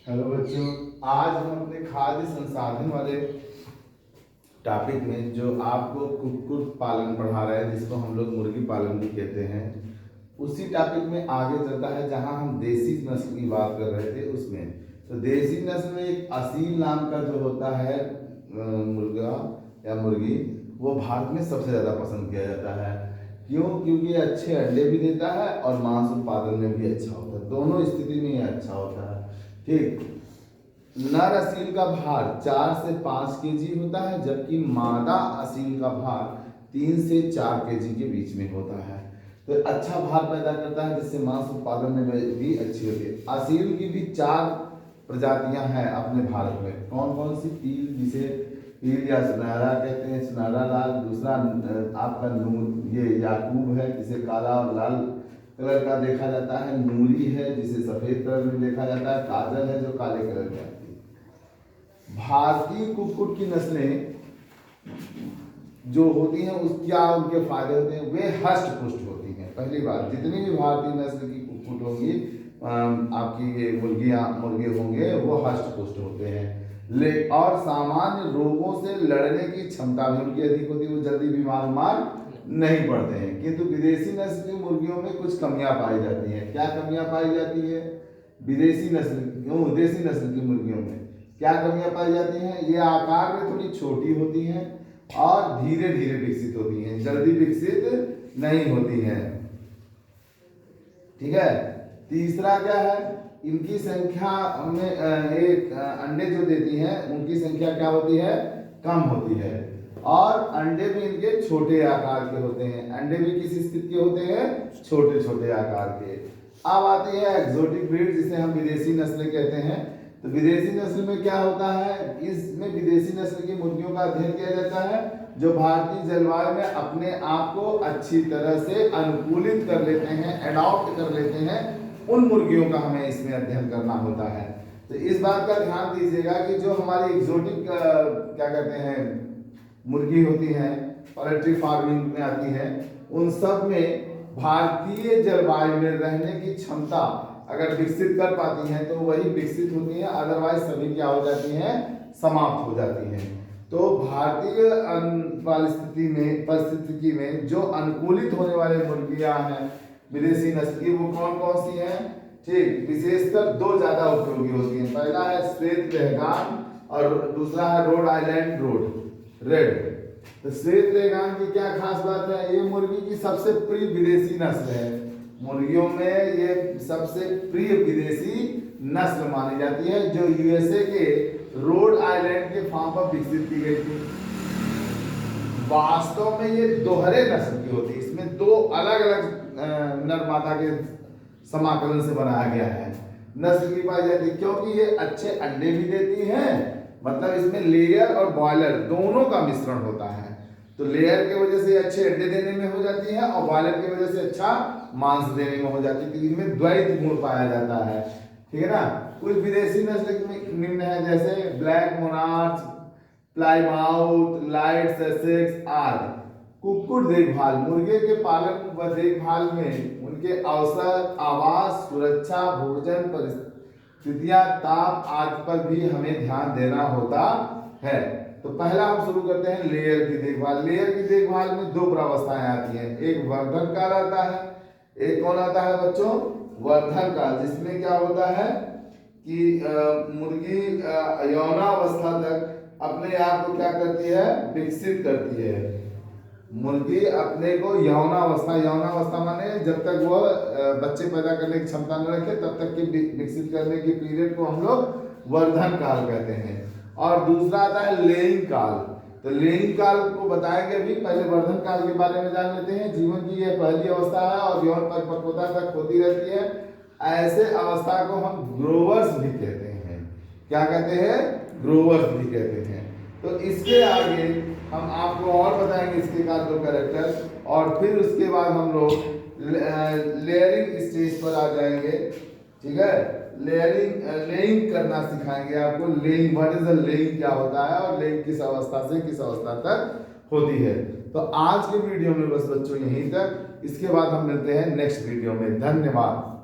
Hello बच्चों, आज हम अपने खाद्य संसाधन वाले टॉपिक में जो आपको कुक्कुट पालन पढ़ा रहे हैं, जिसको हम लोग मुर्गी पालन भी कहते हैं, उसी टॉपिक में आगे चलता है जहां हम देसी नस्ल की बात कर रहे थे। उसमें तो देसी नस्ल में एक असील नाम का जो होता है मुर्गा या मुर्गी, वो भारत में सबसे ज़्यादा पसंद किया जाता है। क्यों? क्योंकि ये अच्छे अंडे भी देता है और मांस उत्पादन में भी अच्छा होता है, दोनों स्थिति में ये अच्छा होता है। ठीक। नर असील का भार 4 से 5 केजी होता है, जबकि मादा असील का भार 3 से 4 केजी के बीच में होता है। तो अच्छा भार पैदा करता है, जिससे मांस उत्पादन में भी अच्छी होती है। असील की भी 4 प्रजातियां हैं अपने भारत में। कौन कौन सी? पील, जिसे पील या सुनहरा कहते हैं, सुनहरा लाल। दूसरा आपका नूर, ये याकूब है, जिसे काला और लाल कलर का देखा जाता है। नूरी है, जिसे सफेद कलर में देखा जाता है। काजल है, जो काले कलर में आती है। भारतीय कुक्कुट की नस्लें जो होती हैं, क्या उनके फायदे होते हैं? वे हष्ट पुष्ट होती हैं। पहली बात, जितनी भी भारतीय नस्ल की कुक्कुट होंगी, आपकी ये मुर्गे होंगे, वो हष्ट पुष्ट होते हैं। और सामान्य रोगों से लड़ने की क्षमता भी उनकी अधिक होती है, वो जल्दी बीमार नहीं पड़ते हैं। किंतु विदेशी नस्ल की मुर्गियों में कुछ कमियां पाई जाती हैं। क्या कमियां पाई जाती है? देसी नस्ल की मुर्गियों में क्या कमियां पाई जाती हैं? ये आकार में थोड़ी छोटी होती हैं और धीरे धीरे विकसित होती हैं, जल्दी विकसित नहीं होती हैं। ठीक है। तीसरा क्या है? इनकी संख्या में एक अंडे जो देती हैं, उनकी संख्या क्या होती है? कम होती है। और अंडे भी इनके छोटे आकार के होते हैं। अंडे भी किस स्थिति के होते हैं? छोटे छोटे आकार के। अब आती है एक्सोटिक ब्रीड, जिसे हम विदेशी नस्लें कहते हैं। तो विदेशी नस्ल में क्या होता है? इसमें विदेशी नस्ल की मुर्गियों का अध्ययन किया जाता है, जो भारतीय जलवायु में अपने आप को अच्छी तरह से अनुकूलित कर लेते हैं, अडॉप्ट कर लेते हैं। उन मुर्गियों का हमें इसमें अध्ययन करना होता है। तो इस बात का ध्यान दीजिएगा कि जो हमारी एक्सोटिक क्या कहते हैं मुर्गी होती हैं, पोल्ट्री फार्मिंग में आती हैं, उन सब में भारतीय जलवायु में रहने की क्षमता अगर विकसित कर पाती हैं तो वही विकसित होती हैं, अदरवाइज सभी क्या हो जाती हैं? समाप्त हो जाती हैं। तो भारतीय परिस्थिति में जो अनुकूलित होने वाले मुर्गियां हैं विदेशी नस्ल की, वो कौन कौन सी हैं? ठीक। विशेषकर 2 ज्यादा उपयोगी होती हैं। पहला है श्वेत रेगान और दूसरा है रोड आइलैंड रेड। तो श्वेत रेगान की क्या खास बात है? ये मुर्गी की सबसे प्रिय विदेशी नस्ल है। मुर्गियों में ये सबसे प्रिय विदेशी नस्ल मानी जाती है, जो यूएसए के रोड आइलैंड के फार्म पर विकसित की गई थी। वास्तव में ये दोहरे नस्ल की होती है। इसमें 2 अलग अलग नर मादा के समाकलन से बनाया गया है नस्ल की पाई जाती है, क्योंकि ये अच्छे अंडे भी देती हैं। मतलब इसमें लेयर और बॉयलर दोनों का मिश्रण होता है। तो लेयर की वजह से अच्छे अंडे देने में हो जाती है और बॉयलर की वजह से अच्छा मांस देने में हो जाती है। तो इनमें द्वैत गुण पाया जाता है। ठीक है ना। कुछ विदेशी नस्ल निम्न है, जैसे black monarch, Plymouth, light Sussex आदि। कुक्कुट देखभाल, मुर्गे के पालन व देखभाल में उनके अवसर, आवास, सुरक्षा, भोजन, परिस्थितियां, ताप आदि पर भी हमें ध्यान देना होता है। तो पहला हम शुरू करते हैं लेयर की देखभाल। लेयर की देखभाल में 2 प्रावस्थाएं आती हैं। एक वर्धन काल आता है, एक कौन आता है बच्चों? वर्धन काल, जिसमें क्या होता है कि मुर्गी यौनावस्था तक अपने आप को क्या करती है? विकसित करती है। मुर्गी अपने को यौनावस्था माने जब तक वो बच्चे पैदा करने की क्षमता न रखे, तब तक की विकसित करने की पीरियड को हम लोग वर्धन काल कहते हैं। और दूसरा आता है लेइंग काल। तो लेइंग काल को बताएंगे अभी, पहले वर्धन काल के बारे में जान लेते हैं। जीवन की यह पहली अवस्था है और यौन परिपक्वता तक होती रहती है। ऐसे अवस्था को हम ग्रोवर्स भी कहते हैं। क्या कहते हैं? ग्रोवर्स भी कहते हैं। तो इसके आगे हम आपको और बताएंगे इसके का 2 कैरेक्टर, और फिर उसके बाद हम लोग लेयरिंग स्टेज पर आ जाएंगे। ठीक है। लेइंग करना सिखाएंगे आपको। Laying, what is the laying, क्या होता है और लेइंग किस अवस्था से किस अवस्था तक होती है। तो आज के वीडियो में बस बच्चों यहीं तक। इसके बाद हम मिलते हैं नेक्स्ट वीडियो में। धन्यवाद।